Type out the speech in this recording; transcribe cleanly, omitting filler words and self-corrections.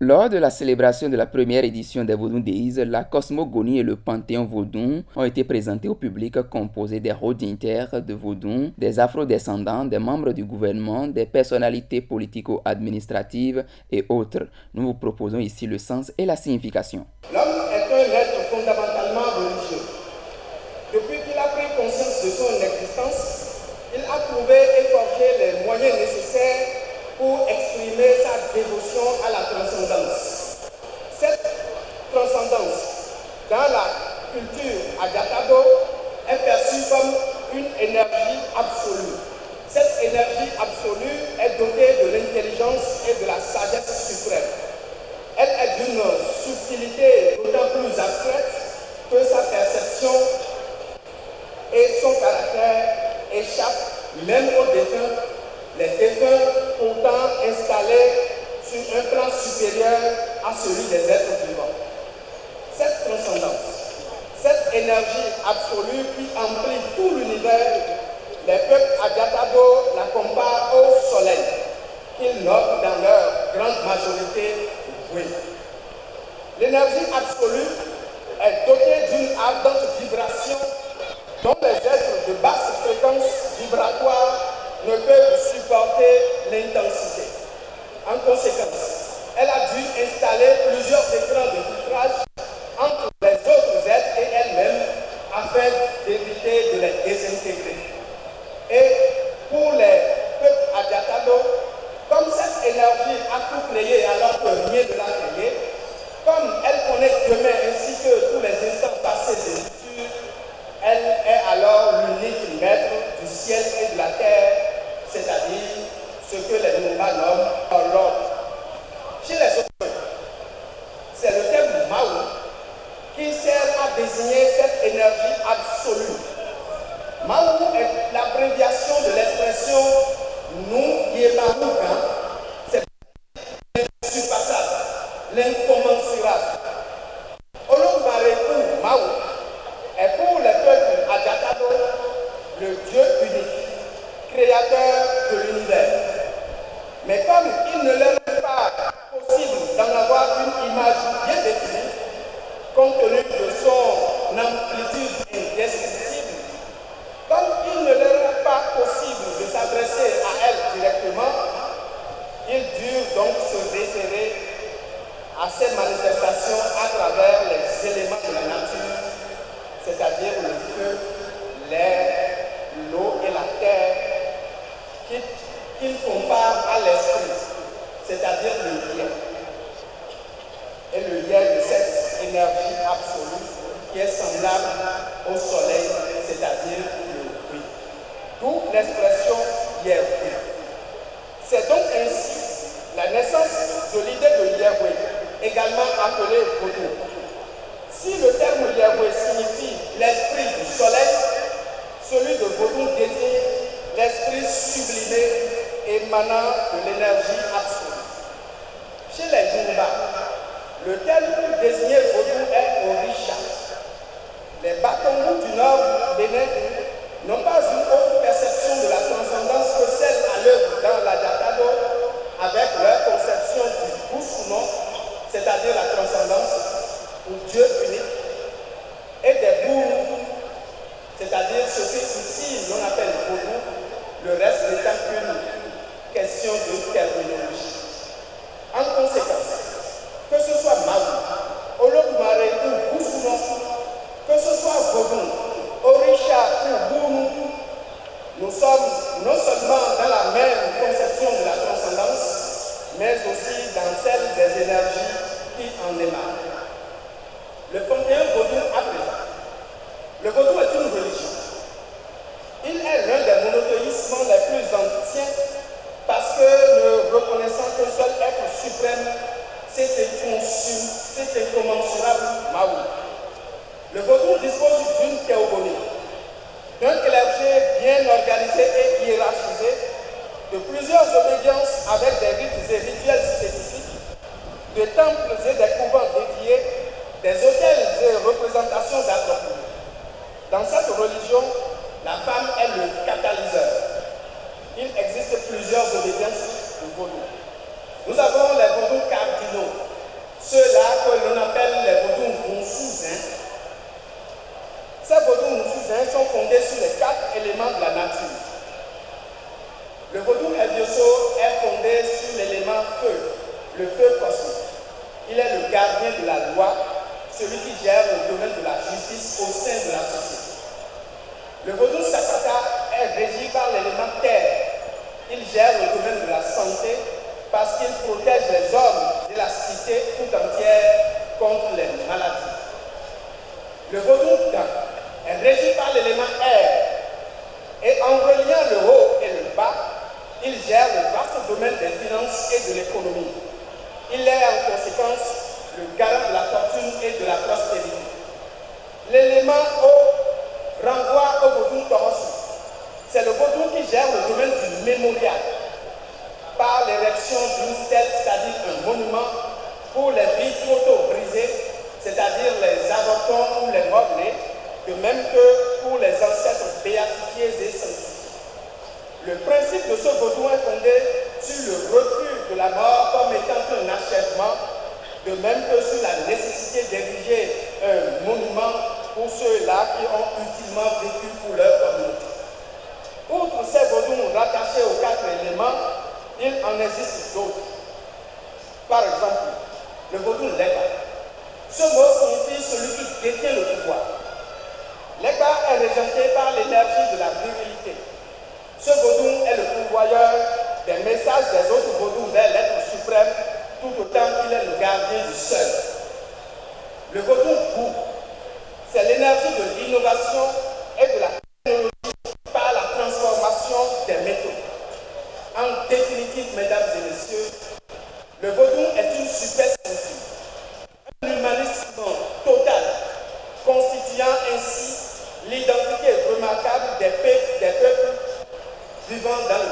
Lors de la célébration de la première édition des Vodou Days, la cosmogonie et le panthéon vaudou ont été présentés au public composé des dignitaires de Vaudou, des afro-descendants, des membres du gouvernement, des personnalités politico-administratives et autres. Nous vous proposons ici le sens et la signification. L'homme est un être fondamentalement religieux. Depuis qu'il a pris conscience de son existence, il a trouvé et forgé les moyens nécessaires pour exprimer sa dévotion à la transcendance. Cette transcendance, dans la culture Adjatado, est perçue comme une énergie absolue. Cette énergie absolue est dotée de l'intelligence et de la sagesse suprême. Elle est d'une subtilité d'autant plus abstraite que sa perception et son caractère échappent même aux défunts. Les défunts pourtant installés sur un plan supérieur à celui des êtres vivants. Cette transcendance, cette énergie absolue qui emplit tout l'univers, les peuples Adjatado la comparent au soleil, qu'ils nomment dans leur grande majorité oui. L'énergie absolue est dotée d'une ardente vibration dont les êtres de basse fréquence vibratoire ne peuvent supporter l'intensité. En conséquence, elle a dû installer plusieurs écrans de filtrage entre les autres êtres et elle-même afin d'éviter de les désintégrer. Et pour les peuples Adjatado, comme cette énergie a tout créé alors que rien ne l'a créé, comme elle connaît demain ainsi que tous les instants passés des futurs, elle est alors l'unique maître du ciel et de la terre, c'est-à-dire ce que les Numba nomment l'ordre. Chez les autres, c'est le terme Mao qui sert à désigner cette énergie absolue. Mao est l'abréviation de l'expression nous Yemamuka, c'est l'insurpassable, l'incommensurable. Olombareku Mao est pour les peuples Adjatado le Dieu unique, créateur de l'univers. Mais comme il ne leur est pas possible d'en avoir une image bien définie, compte tenu de son amplitude indescriptible, comme il ne leur est pas possible de s'adresser à elle directement, ils durent donc se référer à ces manifestations à travers les éléments de la nature, c'est-à-dire le feu, l'air, l'eau et la terre, qu'ils comparent à l'esprit, c'est-à-dire le lien. Et le lien de cette énergie absolue qui est semblable au soleil, c'est-à-dire le oui. D'où l'expression Yahweh. C'est donc ainsi la naissance de l'idée de Yahweh, également appelée Vodou. Si le terme Yahweh signifie l'esprit du soleil, celui de Vodou désigne l'esprit sublimé émanant de l'énergie absolue. Chez les Jumba, le terme pour désigner Vodou est Orisha. Les Batongou du Nord Bénin n'ont pas une autre perception de la transcendance que celle à l'œuvre dans l'Adjatado avec leur conception du Boussounon, c'est-à-dire la transcendance ou Dieu unique, et des Bourou, c'est-à-dire ce qu'ici l'on appelle Vodou, le reste n'étant qu'une question de terminologie. En conséquence, que ce soit Maou, Olomare ou Boussounon, que ce soit Vodou, Orisha ou Bourou, nous sommes non seulement dans la même conception de la transcendance, mais aussi dans celle des énergies qui en émanent. Le panthéon Vodou à présent. Le Vodou est une religion. Il est l'un des monothéismes les plus anciens parce que ne reconnaissant qu'un seul être suprême, c'est incommensurable Maou. Le Vodou dispose d'une théogonie, d'un clergé bien organisé et hiérarchisé, de plusieurs obédiences avec des rites et rituels spécifiques, de temples et des couvents dédiés, des autels et représentations appropriées. Dans cette religion, la femme est le catalyseur. Il existe plusieurs obédiences au Vodou. Nous avons les Vodou cardinaux, Le vaudou Hebioso est fondé sur l'élément feu, le feu cosmique. Il est le gardien de la loi, celui qui gère le domaine de la justice au sein de la société. Le vaudou Sakata est régi par l'élément terre. Il gère le domaine de la santé parce qu'il protège les hommes et la cité tout entière contre les maladies. Le vaudou Dan est régi par l'élément air. Et en reliant le haut et le bas, il gère le vaste domaine des finances et de l'économie. Il est en conséquence le garant de la fortune et de la prospérité. L'élément eau renvoie au vaudou Torosu. C'est le vaudou qui gère le domaine du mémorial par l'érection d'une stèle, c'est-à-dire un monument pour les vies trop tôt brisées, c'est-à-dire les avortons ou les morts-nés, de même que pour les ancêtres béatifiés et sanctifiés. Le principe de ce vaudou est fondé sur le refus de la mort comme étant un achèvement, de même que sur la nécessité d'ériger un monument pour ceux-là qui ont utilement vécu pour leur communauté. Outre ces vaudous rattachés aux 4 éléments, il en existe d'autres. Par exemple, le vaudou Lega. Ce mot signifie celui qui détient le pouvoir. Lega est rejeté par l'énergie de la virilité. Ce vaudou est le pourvoyeur des messages des autres vaudous vers l'être suprême, tout autant qu'il est le gardien du seul. Le vaudou Bou, c'est l'énergie de l'innovation et de la technologie par la transformation des métaux. En définitive, mesdames et messieurs, le vaudou est une supercenture, un humanisme total, constituant ainsi l'identité remarquable des peuples vivant dans le